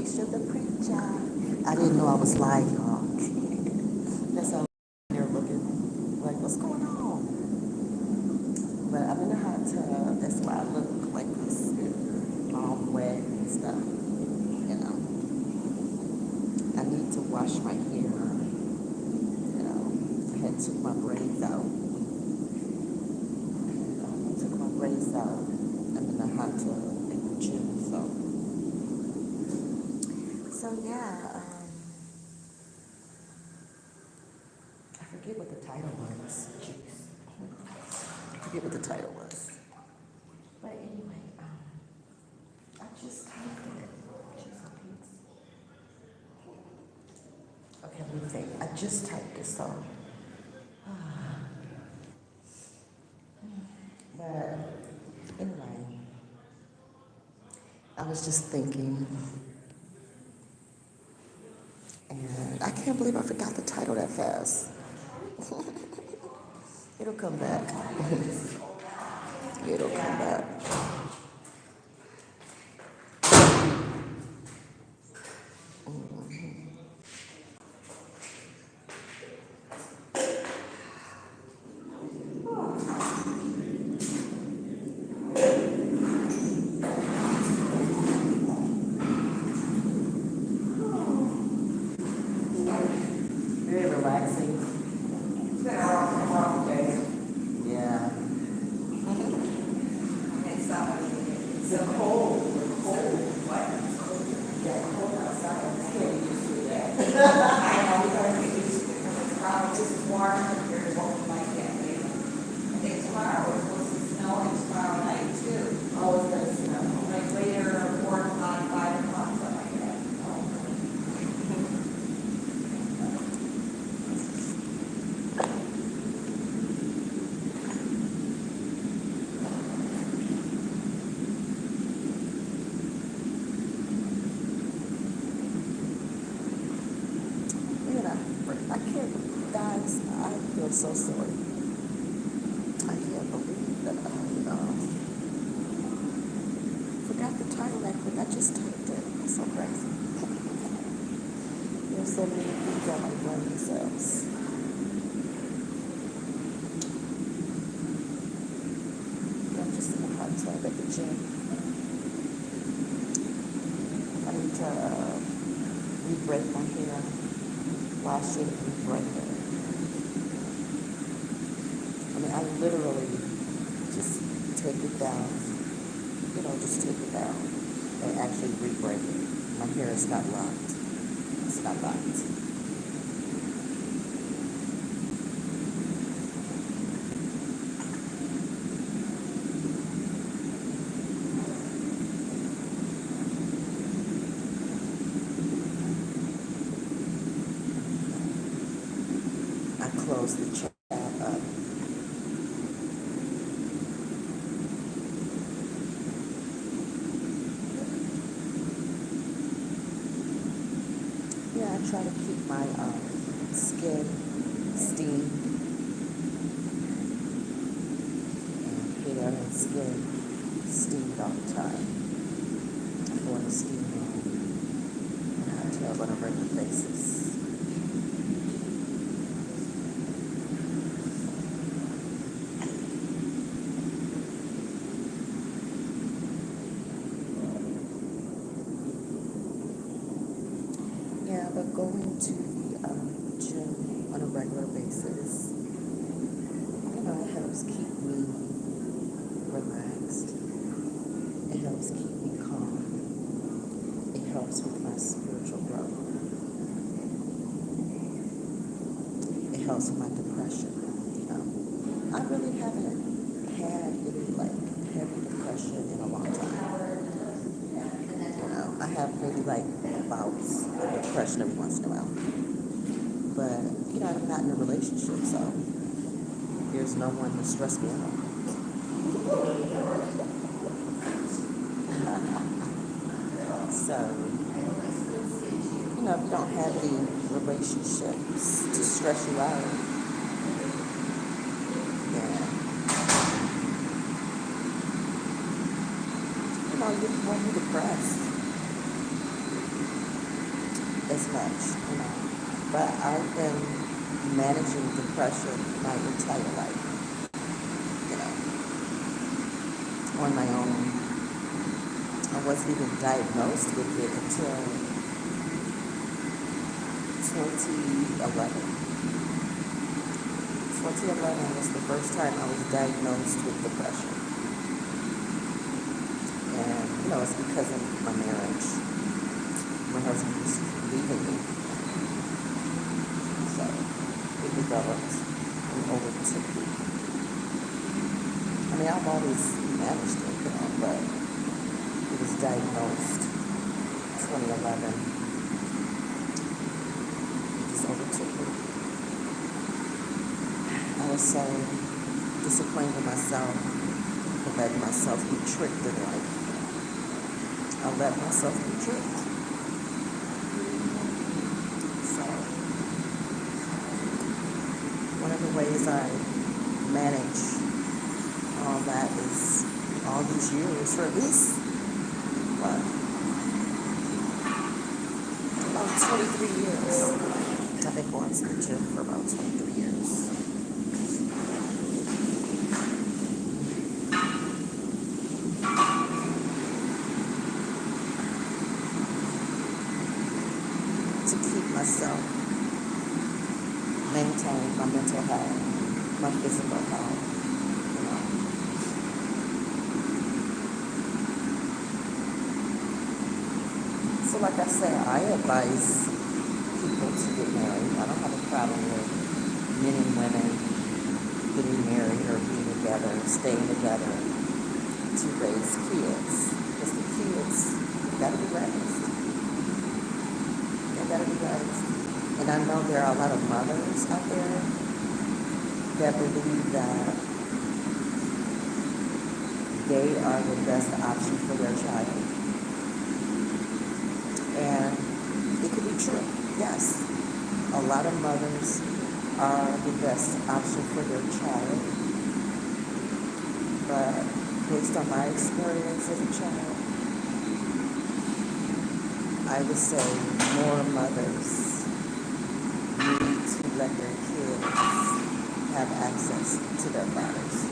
Preacha the Preacher. I didn't know I was live, y'all. That's how they're looking like, what's going on? But I'm in a hot tub. That's why I look like this, all wet and stuff. You know, I need to wash my hair. You know, I had took my braids out. Took my braids out. I'm in a hot tub in the gym, so yeah. I forget what the title was. Jeez. I forget what the title was. But anyway, I just typed it. Okay, let me think. I just typed this song. But anyway, I was just thinking, and I can't believe I forgot the title that fast. It'll come back. It'll come back. Very relaxing. It's been a long day. Yeah. It's so cold. What? Yeah, cold outside. I'm scared you just do that. I know, we gotta get used to it. This is warm compared to what we might get later. I think tomorrow we're supposed to snow and tomorrow night too. Oh, it's gonna snow. Like later, 4 o'clock, 5 o'clock, something like that. I can't, guys, I feel so sorry. I can't believe that I forgot the title that quick. I just typed it. It's so crazy. There's so many things that might blame themselves. I'm just in a hot tub at the gym. I need to re-braid my hair. Wash it and break it. I mean, I literally just take it down, just take it down and actually re-break it. My hair is not locked. It's not locked. Close the chat up. Yeah, I try to keep my skin steamed and hair and skin steamed all the time. I go in the steam room and I tub on a regular basis. But going to the gym on a regular basis, it helps keep me relaxed. It helps keep me calm. It helps with my spiritual growth. It helps with my depression. I really haven't had any heavy depression in a long time. I have maybe bouts of depression every once in a while. But, I'm not in a relationship, so there's no one to stress me out. So, if you don't have any relationships to stress you out, yeah. You won't be depressed. as much, But I've been managing depression my entire life, you know, on my own. I wasn't even diagnosed with it until 2011. 2011 was the first time I was diagnosed with depression. And, it's because of my marriage. My husband was leaving me. So it developed and overtook me. I mean, I've always managed it, but it was diagnosed 2011. It just overtook me. I was so disappointed in myself for letting myself be tricked in life. I let myself be tricked. So, one of the ways I manage all that is all these years, or at least, about 23 years. I've been going to the gym for about 23 years. To keep myself, maintain my mental health, my physical health, So like I say, I advise people to get married. I don't have a problem with men and women getting married or being together, staying together to raise kids. Because the kids gotta be raised. They gotta be raised. And I know there are a lot of mothers out there that believe that they are the best option for their child. And it could be true, yes. A lot of mothers are the best option for their child. But based on my experience as a child, I would say more mothers need to let their kids have access to their fathers.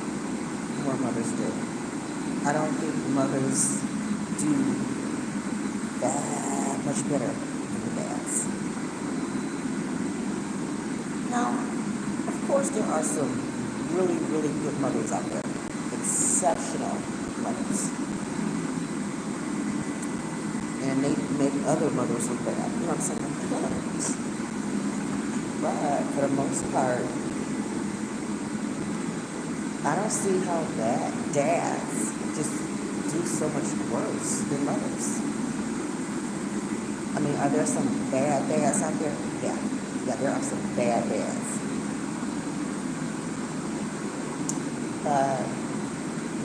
More mothers do. I don't think mothers do that much better than the dads. Now, of course, there are some really, really good mothers out there. Exceptional mothers. And they make other mothers look bad. You know what I'm saying? But for the most part, I don't see how dads just do so much worse than mothers. I mean, are there some bad dads out there? Yeah, there are some bad dads. But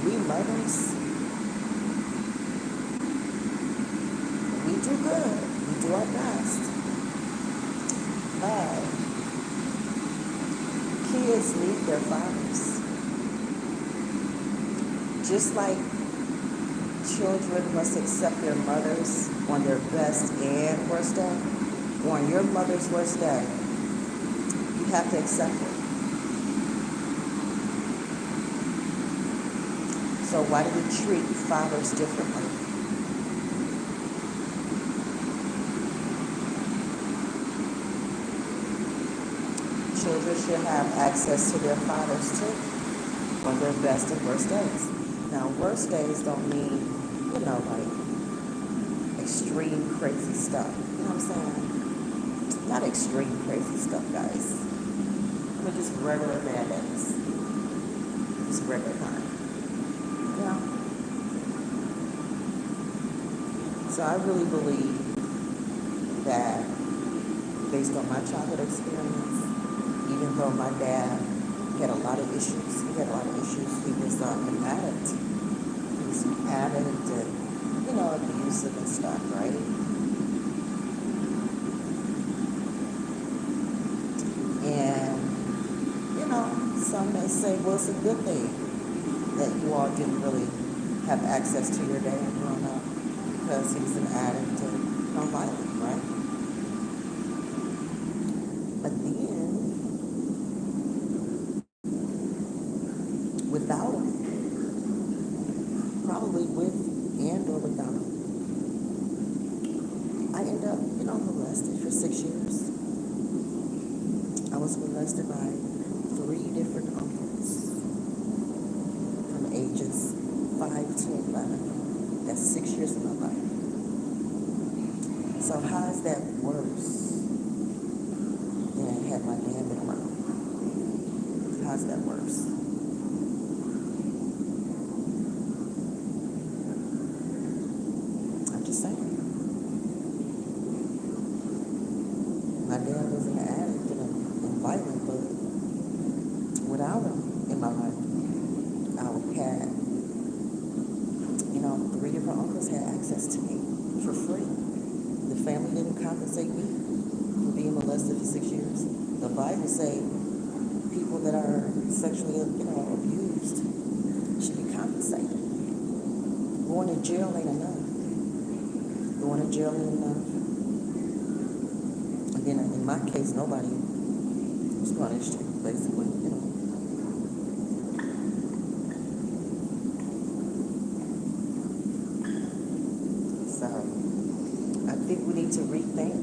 we mothers, we do good. We do our best. But kids need their fathers. Just like children must accept their mothers on their best and worst day, or on your mother's worst day, you have to accept it. So why do we treat fathers differently? Children should have access to their fathers too, on their best and worst days. Now, worst days don't mean, like extreme crazy stuff. You know what I'm saying? Not extreme crazy stuff, guys. I mean, just regular bad days. Just regular time. So I really believe that based on my childhood experience, even though my dad had a lot of issues, he was an addict. He was an addict and, abusive and stuff, right? And, some may say, well, it's a good thing that you all didn't really have access to your dad growing up because he was an addict and violent, right? But then, without him, probably with and or without him, I end up, molested for 6 years. I was molested by 3 different uncles from ages 5 to 11. That's 6 years of my life. So how is that worse than had my dad been around? How's that worse? I'm just saying. My dad was an addict and violent, but without him in my life, I had, 3 different uncles had access to me for free. The family didn't compensate me for being molested for 6 years. The Bible say people that are sexually, abused should be compensated. Going to jail ain't enough. Going to jail ain't enough. And then in my case, nobody was punished, basically, So I think we need to rethink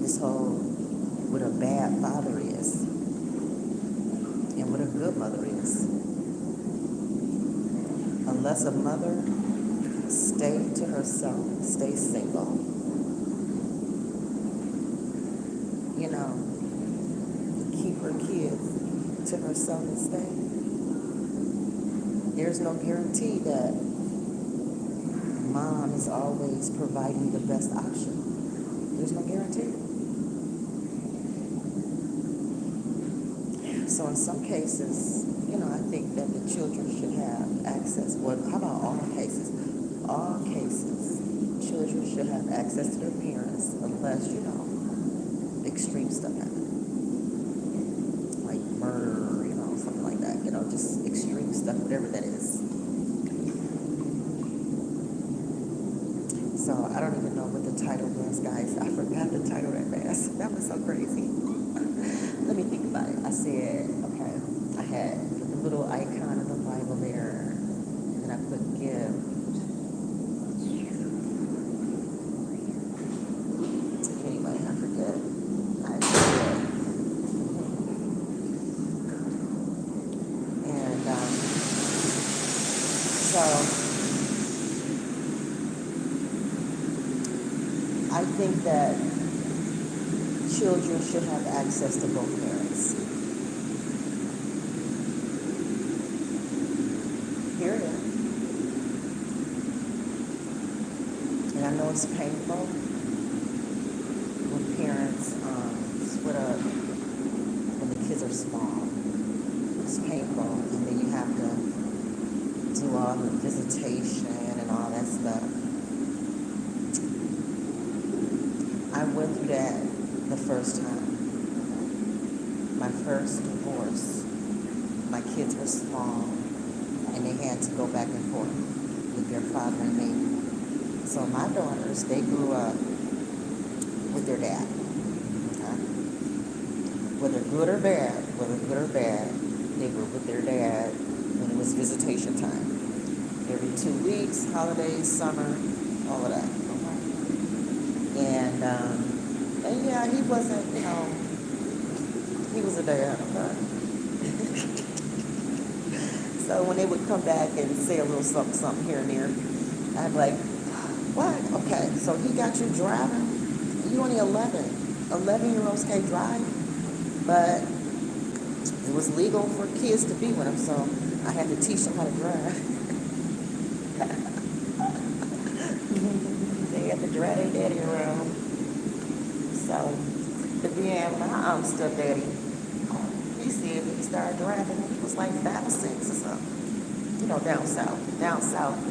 this whole what a bad father is and what a good mother is. Unless a mother stay to herself, stay single, keep her kids to herself and stay, there's no guarantee that mom is always providing the best option. There's no guarantee. So in some cases, I think that the children should have access. Well, how about all cases? All cases, children should have access to their parents unless, extreme stuff happens. Like murder, something like that. Just extreme stuff, whatever that is. So I don't even know what the title was, guys. I forgot the title that fast. That was so crazy. Let me think about it. I said, okay, I had the little icon of the Bible there, and then I put give. Anyway, I forget. And so I think that children should have access to both parents. Period. And I know it's painful when parents split up when the kids are small. It's painful, and then you have to do all the visitation and all that stuff. I went through that the first time. My first divorce. My kids were small, and they had to go back and forth with their father and me. So my daughters, they grew up with their dad. Okay? Whether good or bad, they were with their dad when it was visitation time. Every 2 weeks, holidays, summer, all of that. And yeah, he wasn't, he was a dad, okay? So when they would come back and say a little something here and there, I'd be like, what? Okay, so he got you driving? You only 11. 11-year-olds can't drive? But it was legal for kids to be with him, so I had to teach them how to drive. They had to drag their daddy around. So, but then my stepdaddy, he said when he started driving, he was like 5 or 6 or something. Down south. Down south, they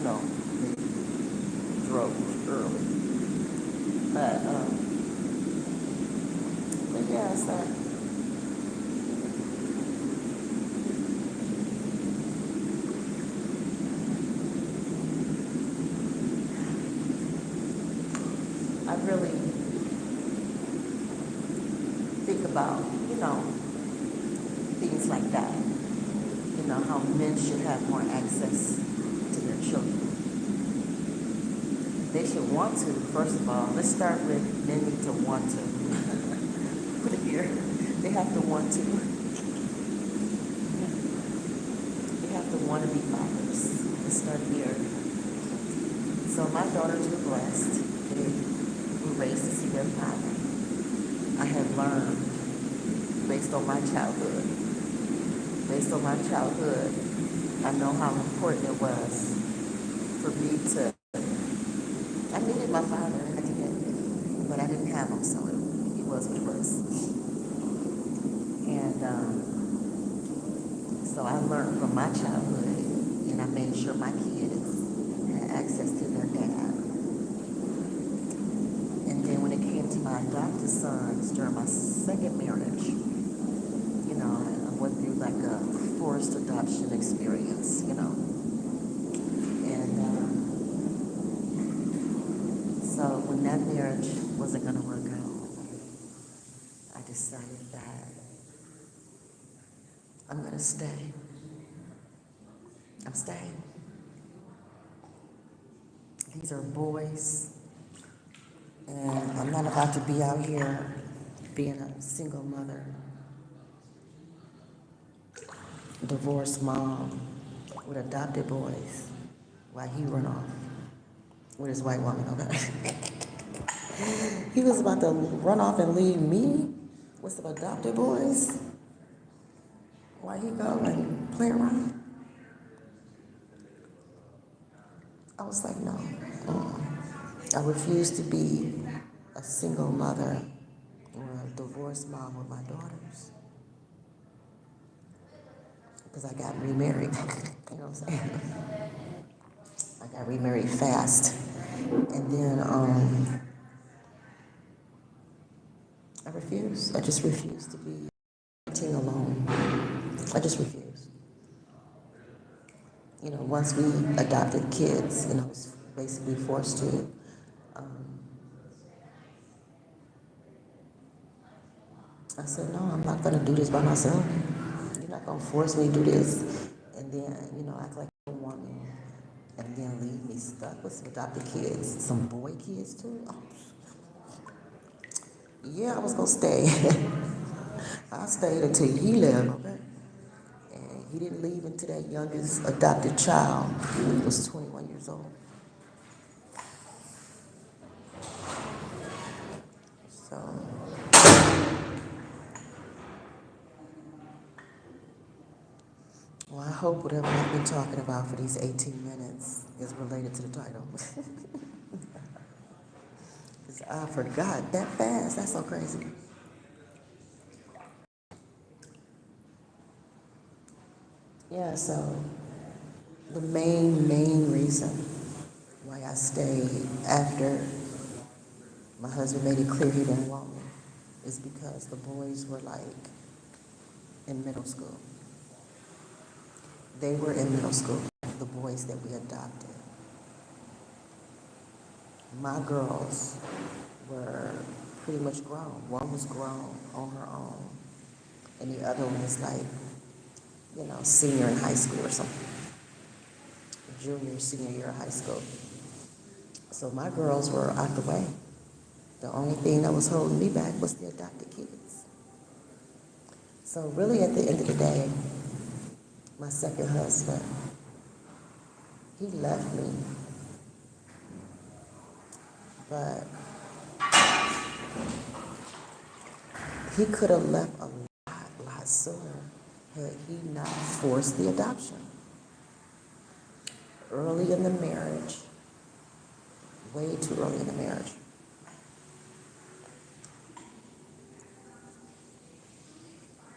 drove early. But yeah, so I really speak about, things like that. How men should have more access to their children. They should want to, first of all. Let's start with men need to want to. Put it here. They have to want to. They have to want to be fathers. Let's start here. So my daughters were blessed. They were raised to see their father. I have learned, based on my childhood, I know how important it was for me to, I needed my father, I did, but I didn't have him, so it was what it was. And so I learned from my childhood, and I made sure my kids had access to their dad. And then when it came to my adopted sons during my second marriage, I went through like a forced adoption experience, And so when that marriage wasn't going to work out, I decided that I'm going to stay. I'm staying. These are boys, and I'm not about to be out here being a single mother, divorced mom with adopted boys while he run off with his white woman, okay? He was about to run off and leave me with some adopted boys while he go and play around. I was like, no. I refuse to be a single mother or a divorced mom with my daughters. Because I got remarried. You know what I'm saying? I got remarried fast. And then I refuse. I just refuse to be alone. I just refuse. Once we adopted kids, I was basically forced to. I said, no, I'm not going to do this by myself. You're not going to force me to do this and then, act like you don't want me and then leave me stuck with some adopted kids, some boy kids too. Oh. Yeah, I was going to stay. I stayed until he left, okay? And he didn't leave until that youngest adopted child was 21 years old. So, well, I hope whatever I've been talking about for these 18 minutes is related to the title. Because I forgot that fast. That's so crazy. Yeah, so the main reason why I stayed after my husband made it clear he didn't want me is because the boys were like in middle school. They were in middle school, the boys that we adopted. My girls were pretty much grown. One was grown on her own, and the other one was like, senior in high school or something. Junior, senior year of high school. So my girls were out the way. The only thing that was holding me back was the adopted kids. So really at the end of the day, my second husband, he left me. But he could have left a lot sooner had he not forced the adoption. Early in the marriage, way too early in the marriage.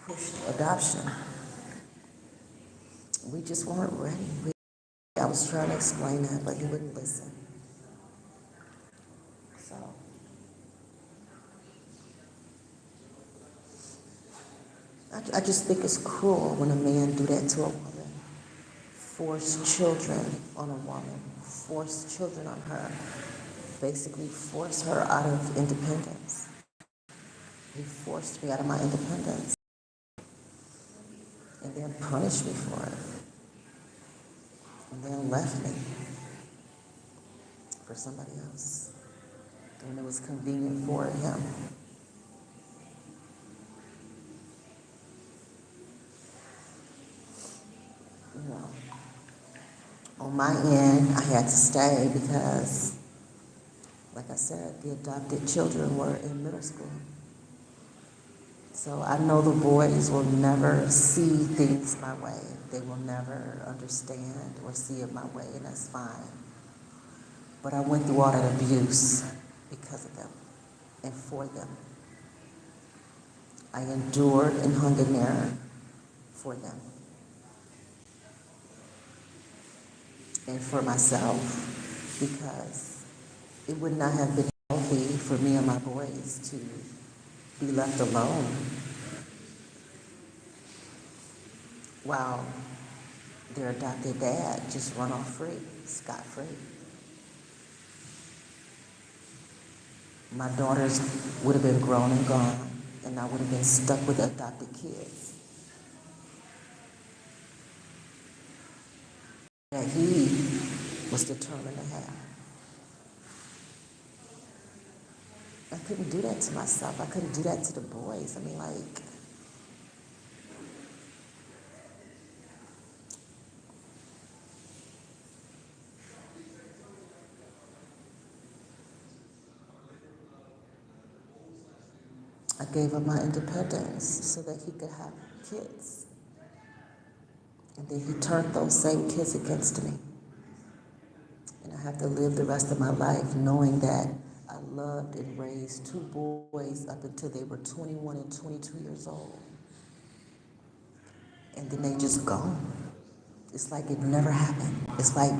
Pushed adoption. We just weren't ready. I was trying to explain that, but he wouldn't listen. So, I just think it's cruel when a man do that to a woman. Force children on a woman. Force children on her. Basically force her out of independence. He forced me out of my independence and then punished me for it and then left me for somebody else when it was convenient for him. You know, on my end, I had to stay because, like I said, the adopted children were in middle school. So I know the boys will never see things my way. They will never understand or see it my way, and that's fine. But I went through all that abuse because of them and for them. I endured and hung in there for them and for myself because it would not have been healthy for me and my boys to be left alone while their adopted dad just run off free, scot-free. My daughters would have been grown and gone, and I would have been stuck with adopted kids that he was determined to have. I couldn't do that to myself. I couldn't do that to the boys. I mean, like, I gave up my independence so that he could have kids. And then he turned those same kids against me. And I have to live the rest of my life knowing that I loved and raised two boys up until they were 21 and 22 years old. And then they just gone. It's like it never happened. It's like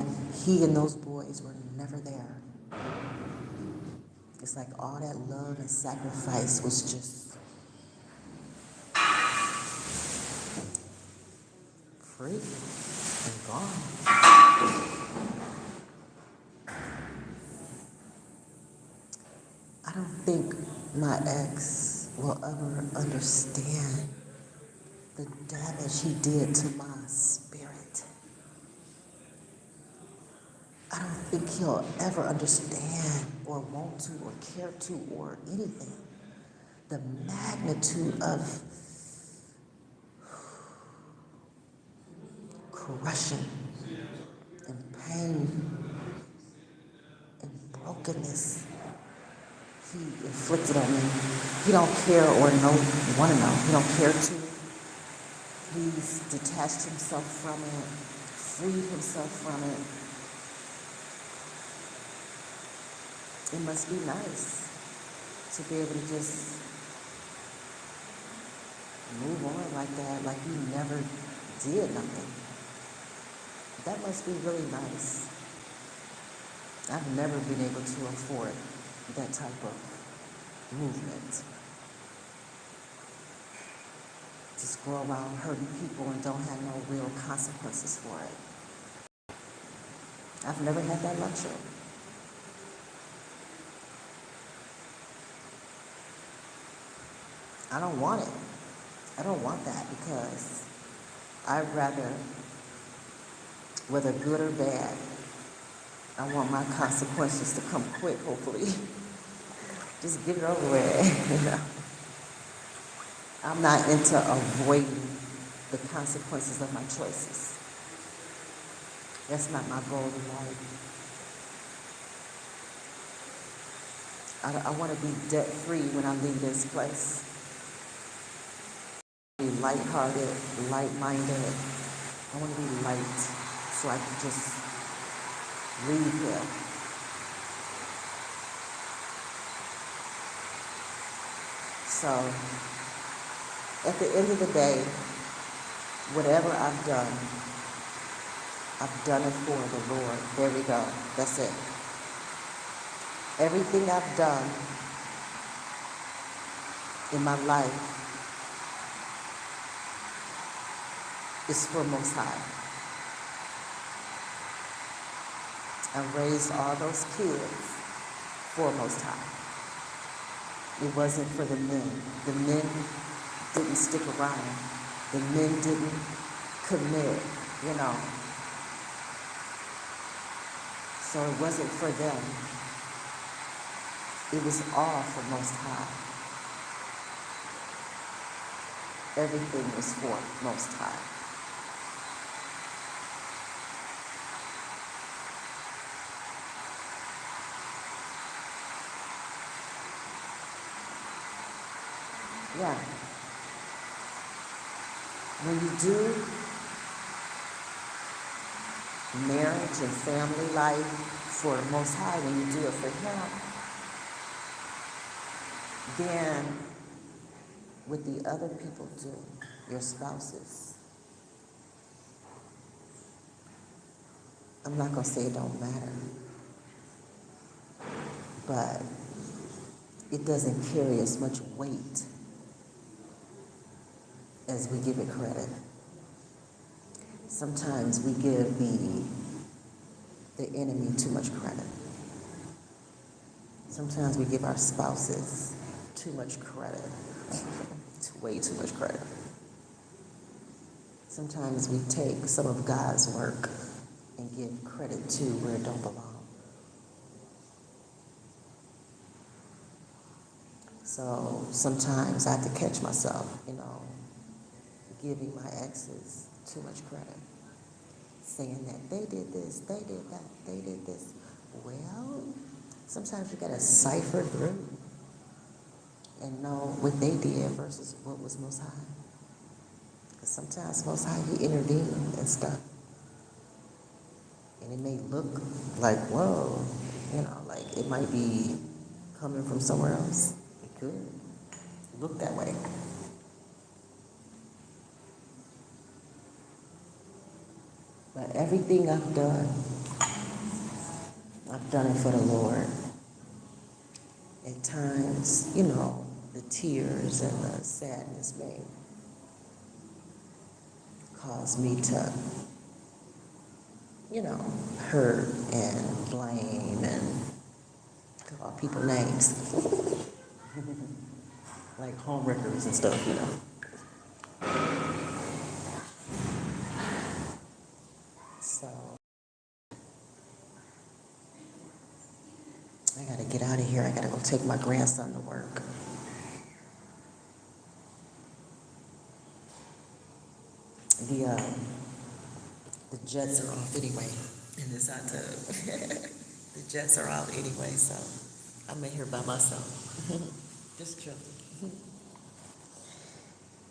he and those boys were never there. It's like all that love and sacrifice was just free and gone. I don't think my ex will ever understand the damage he did to my spirit. I don't think he'll ever understand or want to or care to or anything. The magnitude of crushing and pain and brokenness he inflicted on me. He don't care or want to know. He don't care to. He's detached himself from it, freed himself from it. It must be nice to be able to just move on like that, like you never did nothing. That must be really nice. I've never been able to afford that type of movement. Just go around hurting people and don't have no real consequences for it. I've never had that luxury. I don't want it. I don't want that because I'd rather, whether good or bad, I want my consequences to come quick, hopefully. Just get it over with, you know. I'm not into avoiding the consequences of my choices. That's not my goal in life. I want to be debt-free when I leave this place. Be lighthearted, light-minded. I want to be light so I can just leave here. So, at the end of the day, whatever I've done it for the Lord. There we go. That's it. Everything I've done in my life is for Most High. I raised all those kids for Most High. It wasn't for the men. The men didn't stick around. The men didn't commit, you know. So it wasn't for them. It was all for Most High. Everything was for Most High. Yeah. When you do marriage and family life for the Most High, when you do it for Him, then what the other people do, your spouses, I'm not going to say it don't matter, but it doesn't carry as much weight as we give it credit. Sometimes we give the enemy too much credit. Sometimes we give our spouses too much credit, way too much credit. Sometimes we take some of God's work and give credit to where it don't belong. So sometimes I have to catch myself, giving my exes too much credit, saying that they did this, they did that, they did this. Well, sometimes you gotta cipher through and know what they did versus what was Most High. Because sometimes Most High, He intervened and stuff. And it may look like, whoa, like it might be coming from somewhere else. It could look that way. But everything I've done it for the Lord. At times, the tears and the sadness may cause me to, hurt and blame and call people names. Like home records and stuff, So, I gotta get out of here. I gotta go take my grandson to work. The jets are off anyway in this hot tub. The jets are out anyway, so I'm in here by myself. Just chilling.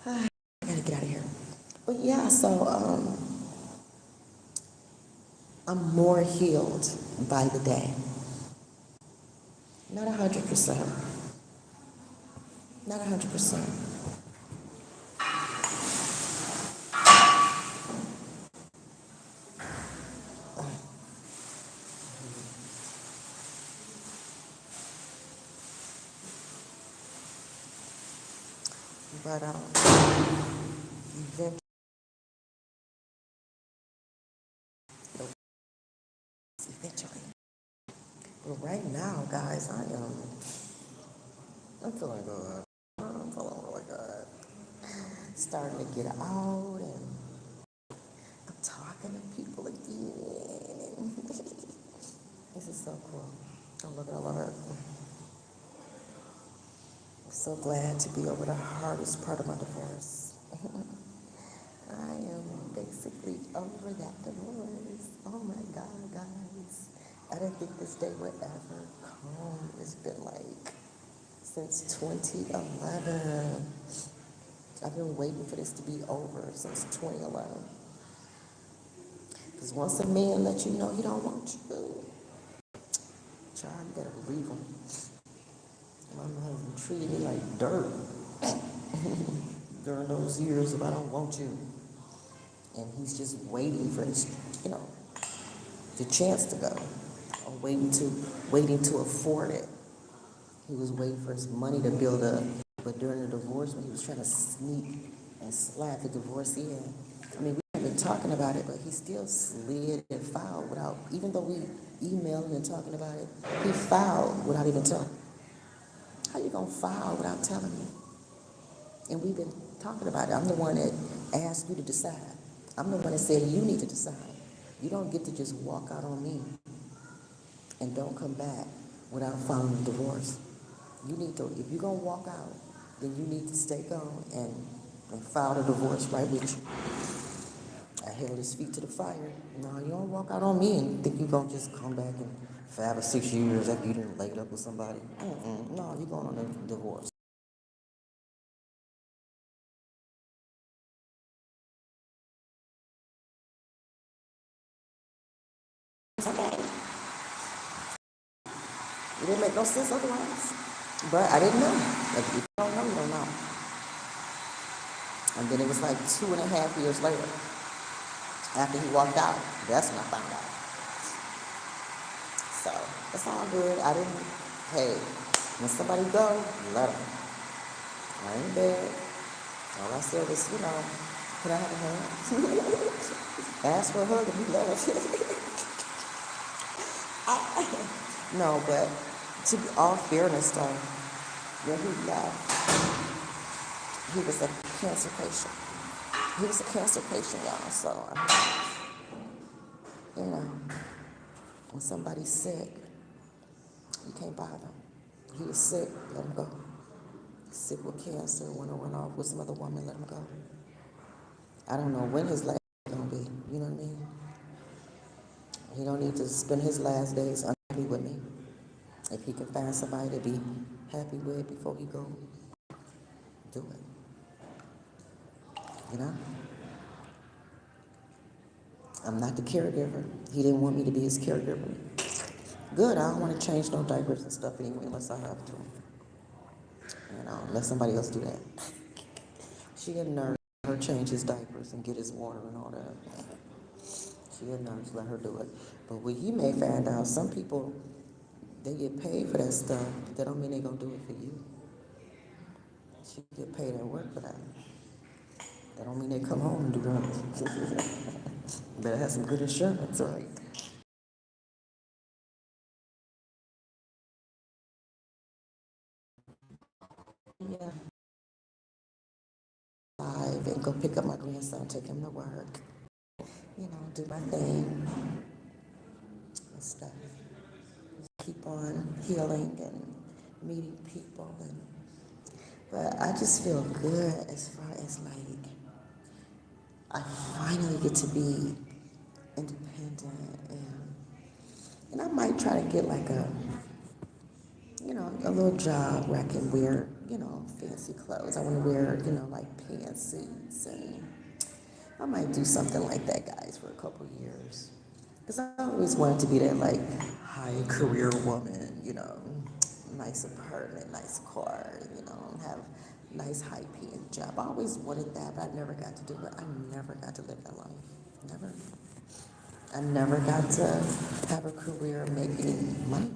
I gotta get out of here. But yeah, so I'm more healed by the day. Not 100%. Not 100%. But eventually. But right now, guys, I'm feeling good. I'm feeling really good. Starting to get out and I'm talking to people again. This is so cool. Oh, look at all of it. I'm so glad to be over the hardest part of my divorce. I am basically over that divorce. Oh my God, guys. I didn't think this day would ever come. It's been like since 2011. I've been waiting for this to be over since 2011. Because once a man lets you know he don't want you, child, you better believe him. My husband treated me like dirt during those years of I don't want you. And he's just waiting for his, the chance to go. Or waiting to afford it. He was waiting for his money to build up. But during the divorce, when he was trying to sneak and slap the divorcee in, we have been talking about it, but he still slid and filed without, even though we emailed and talking about it, he filed without even telling. How you gonna file without telling me? And we've been talking about it. I'm the one that asked you to decide. I'm the one that said you need to decide. You don't get to just walk out on me and don't come back without filing a divorce. You need to, if you're gonna walk out, then you need to stay gone and file the divorce right with you. I held his feet to the fire. No, you don't walk out on me and think you're gonna just come back in 5 or 6 years after you done laid up with somebody. No, you're going on a divorce. It didn't make no sense otherwise. But I didn't know. If you don't know, you don't know. And then it was like 2.5 years later, after he walked out, that's when I found out. So it's all good. I didn't, hey, when somebody go, let them. I ain't bad. All I said was, can I have a hug? Ask for a hug and he left. No, but to be all fairness though, when he left, he was a cancer patient. He was a cancer patient, y'all. So, when somebody's sick, you can't bother them. He was sick, let him go. Sick with cancer, went off with some other woman, let him go. I don't know when his last day gonna be. You know what I mean? He don't need to spend his last days unhappy with me. If he can find somebody to be happy with before he go, do it. I'm not the caregiver. He didn't want me to be his caregiver. Good, I don't want to change no diapers and stuff anyway unless I have to. Let somebody else do that. She had nerve to her change his diapers and get his water and all that. She had nerve to let her do it. But what he may find out, some people, they get paid for that stuff. That don't mean they gonna do it for you. She get paid at work for that. That don't mean they come home and do that. Better have some good insurance, right? Yeah. And go pick up my grandson, take him to work. Do my thing and stuff. Keep on healing and meeting people but I just feel good as far as like I finally get to be independent and I might try to get like a little job where I can wear, fancy clothes. I want to wear, like pantsuits and I might do something like that, guys, for a couple years. Because I always wanted to be that, like, high career woman, nice apartment, nice car, have nice high paying job. I always wanted that, but I never got to do it. I never got to live that life. Never. I never got to have a career making money.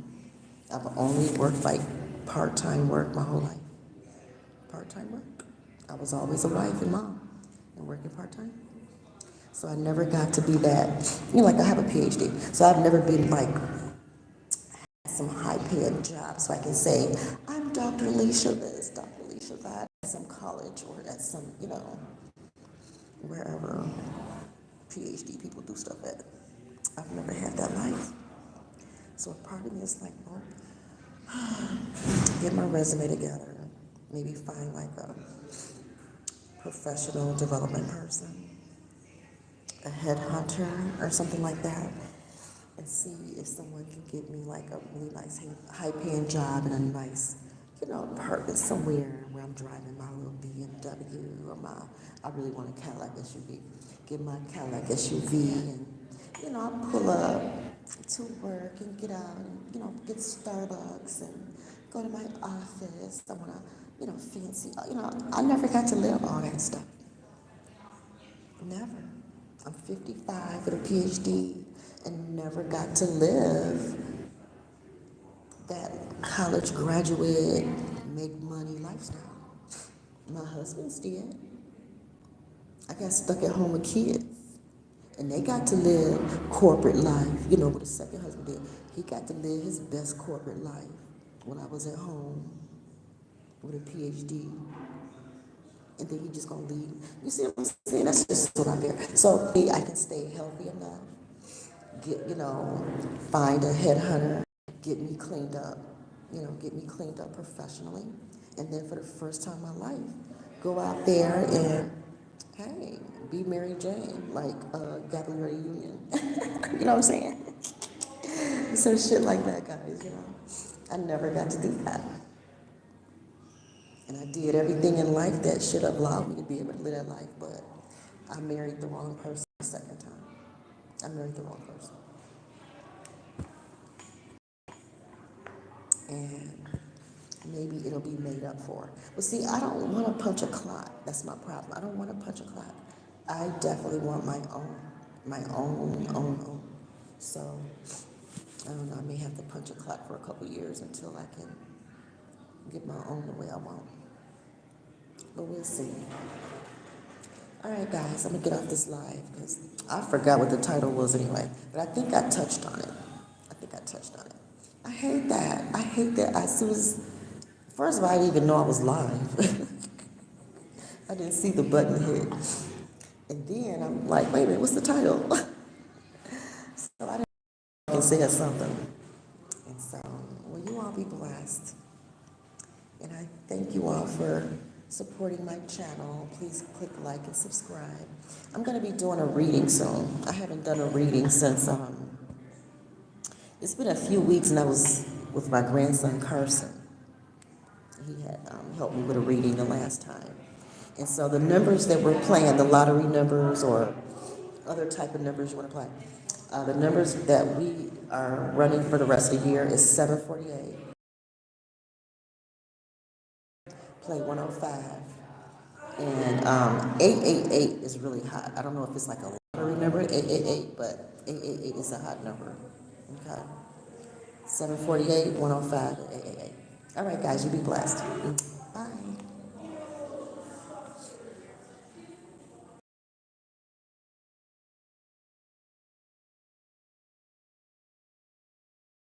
I've only worked like part-time work my whole life. Part-time work. I was always a wife and mom and working part-time. So I never got to be that, like I have a PhD. So I've never been like some high-paying job so I can say, I'm Dr. Alicia this, Dr. Alicia that, at some college or at some, wherever PhD people do stuff at. I've never had that life. So a part of me is like, well, get my resume together, maybe find like a professional development person, a headhunter or something like that, and see if someone can get me like a really nice high-paying job and a nice, apartment somewhere where I'm driving my little BMW or I really want a Cadillac SUV. Get my Cadillac SUV and, I'll pull up to work and get out and, get Starbucks and go to my office. I want to, fancy, I never got to live all that stuff. Never. I'm 55 with a PhD and never got to live that college graduate, make money lifestyle. My husband's did. I got stuck at home with kids. And they got to live corporate life. What the second husband did. He got to live his best corporate life when I was at home with a PhD, and then he just gonna leave. You see what I'm saying? That's just what I'm there. So I can stay healthy enough, find a headhunter, get me cleaned up, get me cleaned up professionally, and then for the first time in my life, go out there and, hey, be Mary Jane, like Gabrielle Union. You know what I'm saying? So shit like that, guys. I never got to do that. And I did everything in life that should have allowed me to be able to live that life, but I married the wrong person the second time. I married the wrong person. And maybe it'll be made up for. But see, I don't want to punch a clock. That's my problem. I don't want to punch a clock. I definitely want my own. So, I don't know, I may have to punch a clock for a couple years until I can get my own the way I want. But we'll see. All right, guys, I'm going to get off this live because I forgot what the title was anyway. But I think I touched on it. I hate that. As soon as, first of all, I didn't even know I was live. I didn't see the button hit. And then I'm like, wait a minute, what's the title? So I didn't can say something. And so, well, you all be blessed. And I thank you all for supporting my channel. Please click like and subscribe. I'm going to be doing a reading soon. I haven't done a reading since, it's been a few weeks, and I was with my grandson, Carson. He had helped me with a reading the last time. And so the numbers that we're playing, the lottery numbers or other type of numbers you want to play, the numbers that we are running for the rest of the year is 748, play 105, and 888 is really hot. I don't know if it's like a lottery number, 888, but 888 is a hot number. Okay. 748, 105, and 888. All right, guys, you be blessed.